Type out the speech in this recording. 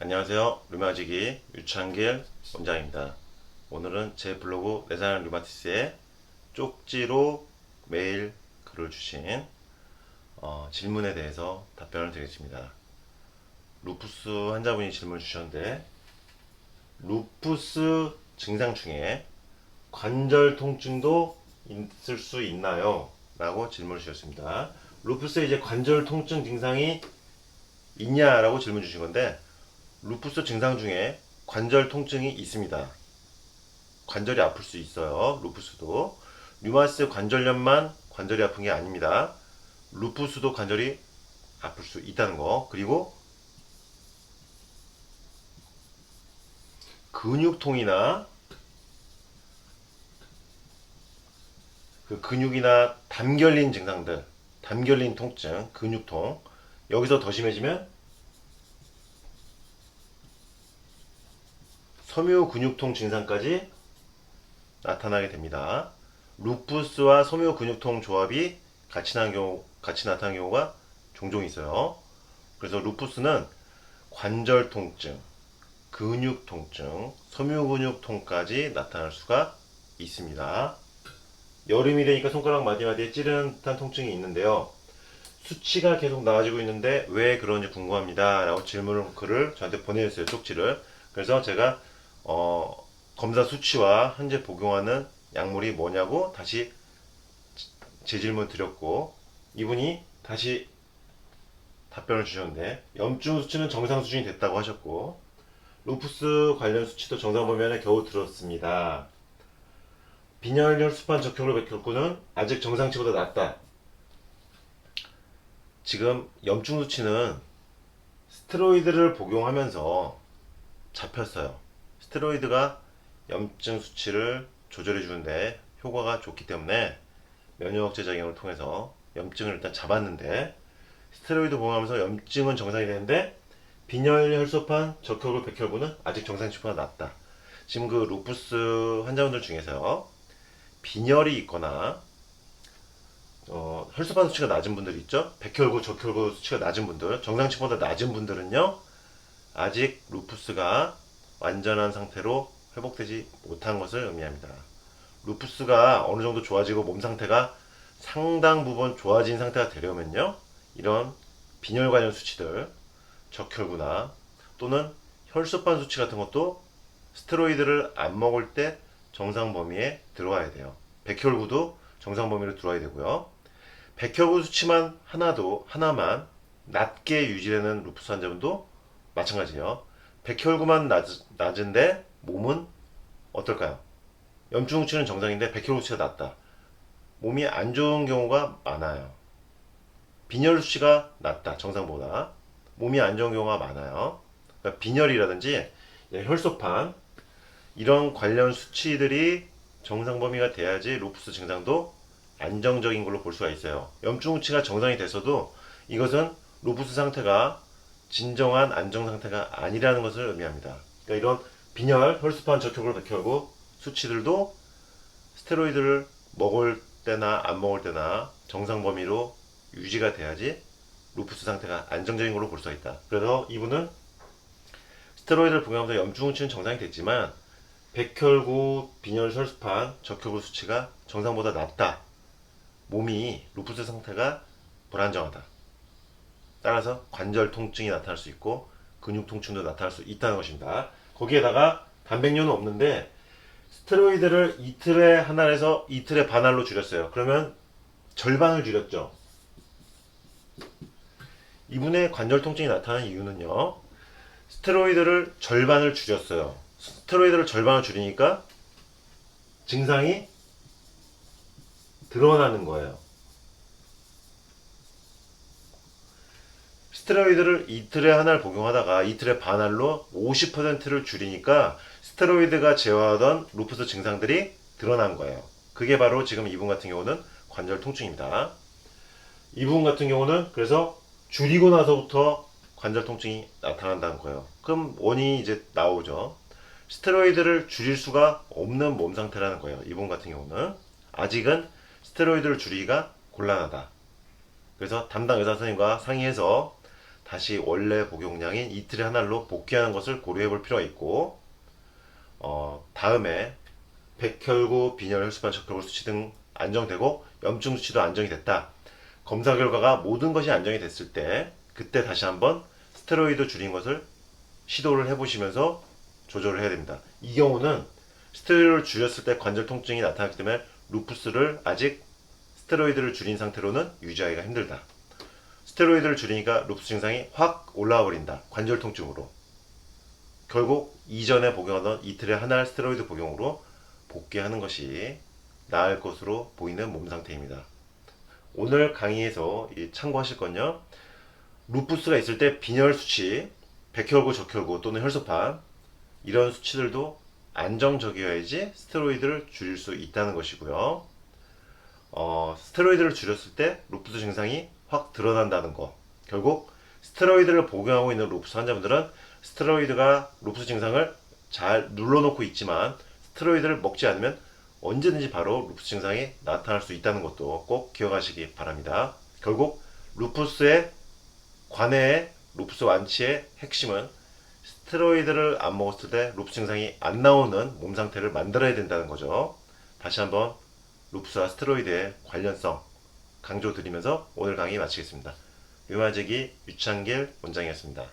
안녕하세요. 류마지기 유창길 원장입니다. 오늘은 제 블로그 내사는 류마티스에 쪽지로 매일 글을 주신 질문에 대해서 답변을 드리겠습니다. 루푸스 환자분이 질문을 주셨는데, 루푸스 증상 중에 관절 통증도 있을 수 있나요? 라고 질문을 주셨습니다. 루푸스에 이제 관절 통증 증상이 있냐라고 질문 주신 건데, 루푸스 증상 중에 관절 통증이 있습니다. 관절이 아플 수 있어요. 루푸스도. 류마티스 관절염만 관절이 아픈 게 아닙니다. 루푸스도 관절이 아플 수 있다는 거. 그리고 근육통이나 그 근육이나 담결린 증상들, 담결린 통증, 근육통. 여기서 더 심해지면 섬유 근육통 증상까지 나타나게 됩니다. 루푸스와 섬유 근육통 조합이 같이 나타나는 경우가 종종 있어요. 그래서 루푸스는 관절 통증, 근육 통증, 섬유 근육통까지 나타날 수가 있습니다. 여름이 되니까 손가락 마디마디에 찌르는 듯한 통증이 있는데요. 수치가 계속 나아지고 있는데 왜 그런지 궁금합니다. 라고 글을 저한테 보내주세요. 쪽지를. 그래서 제가 검사 수치와 현재 복용하는 약물이 뭐냐고 다시 재질문 드렸고, 이분이 다시 답변을 주셨는데, 염증 수치는 정상 수준이 됐다고 하셨고, 루푸스 관련 수치도 정상 범위안에 겨우 들었습니다. 빈혈 혈소판 적혈구 백혈구는 아직 정상치보다 낮다. 지금 염증 수치는 스테로이드를 복용하면서 잡혔어요. 스테로이드가 염증 수치를 조절해 주는데 효과가 좋기 때문에 면역억제 작용을 통해서 염증을 일단 잡았는데, 스테로이드 복용하면서 염증은 정상이 되는데 빈혈 혈소판 적혈구 백혈구는 아직 정상치보다 낮다. 지금 그 루푸스 환자분들 중에서요, 빈혈이 있거나 혈소판 수치가 낮은 분들 있죠. 백혈구 적혈구 수치가 낮은 분들, 정상치보다 낮은 분들은요, 아직 루푸스가 완전한 상태로 회복되지 못한 것을 의미합니다. 루푸스가 어느 정도 좋아지고 몸 상태가 상당 부분 좋아진 상태가 되려면요, 이런 빈혈 관련 수치들, 적혈구나 또는 혈소판 수치 같은 것도 스테로이드를 안 먹을 때 정상 범위에 들어와야 돼요. 백혈구도 정상 범위로 들어와야 되고요. 백혈구 수치만 하나만 낮게 유지되는 루푸스 환자분도 마찬가지예요. 백혈구만 낮은데 몸은 어떨까요? 염증 수치는 정상인데 백혈구 수치가 낮다. 몸이 안 좋은 경우가 많아요. 빈혈 수치가 낮다. 정상보다. 몸이 안 좋은 경우가 많아요. 그러니까 빈혈이라든지 혈소판 이런 관련 수치들이 정상 범위가 돼야지 루푸스 증상도 안정적인 걸로 볼 수가 있어요. 염증 수치가 정상이 됐어도 이것은 루푸스 상태가 진정한 안정 상태가 아니라는 것을 의미합니다. 그러니까 이런 빈혈, 혈소판, 적혈구, 백혈구 수치들도 스테로이드를 먹을 때나 안 먹을 때나 정상 범위로 유지가 돼야지 루푸스 상태가 안정적인 걸로 볼 수가 있다. 그래서 이분은 스테로이드를 복용하면서 염증 수치는 정상이 됐지만 백혈구, 빈혈, 혈소판, 적혈구 수치가 정상보다 낮다. 몸이 루푸스 상태가 불안정하다. 따라서 관절 통증이 나타날 수 있고 근육 통증도 나타날 수 있다는 것입니다. 거기에다가 단백뇨는 없는데 스테로이드를 이틀에 한 알에서 이틀에 반 알로 줄였어요. 그러면 절반을 줄였죠. 이분의 관절 통증이 나타나는 이유는요, 스테로이드를 절반을 줄였어요. 스테로이드를 절반을 줄이니까 증상이 드러나는 거예요. 스테로이드를 이틀에 한 알 복용하다가 이틀에 반 알로 50%를 줄이니까 스테로이드가 제어하던 루푸스 증상들이 드러난 거예요. 그게 바로 지금 이분 같은 경우는 관절 통증입니다. 이분 같은 경우는 그래서 줄이고 나서부터 관절 통증이 나타난다는 거예요. 그럼 원인이 이제 나오죠. 스테로이드를 줄일 수가 없는 몸 상태라는 거예요. 이분 같은 경우는 아직은 스테로이드를 줄이기가 곤란하다. 그래서 담당 의사 선생님과 상의해서 다시 원래 복용량인 이틀에 한 알로 복귀하는 것을 고려해 볼 필요가 있고, 다음에 백혈구, 빈혈, 혈소판, 적혈구 수치 등 안정되고 염증 수치도 안정이 됐다. 검사 결과가 모든 것이 안정이 됐을 때 그때 다시 한번 스테로이드 줄인 것을 시도를 해보시면서 조절을 해야 됩니다. 이 경우는 스테로이드를 줄였을 때 관절 통증이 나타났기 때문에 루푸스를 아직 스테로이드를 줄인 상태로는 유지하기가 힘들다. 스테로이드를 줄이니까 루푸스 증상이 확 올라와 버린다. 관절 통증으로. 결국 이전에 복용하던 이틀에 한 알 스테로이드 복용으로 복귀하는 것이 나을 것으로 보이는 몸 상태입니다. 오늘 강의에서 참고하실 건요. 루푸스가 있을 때 빈혈 수치, 백혈구, 적혈구 또는 혈소판 이런 수치들도 안정적이어야지 스테로이드를 줄일 수 있다는 것이고요. 스테로이드를 줄였을 때 루푸스 증상이 확 드러난다는 거. 결국 스테로이드를 복용하고 있는 루푸스 환자분들은 스테로이드가 루푸스 증상을 잘 눌러놓고 있지만 스테로이드를 먹지 않으면 언제든지 바로 루푸스 증상이 나타날 수 있다는 것도 꼭 기억하시기 바랍니다. 결국 루푸스의 관해의 루푸스 완치의 핵심은 스테로이드를 안 먹었을 때 루푸스 증상이 안 나오는 몸 상태를 만들어야 된다는 거죠. 다시 한번 루푸스와 스테로이드의 관련성 강조드리면서 오늘 강의 마치겠습니다. 유마제기 유창길 원장이었습니다.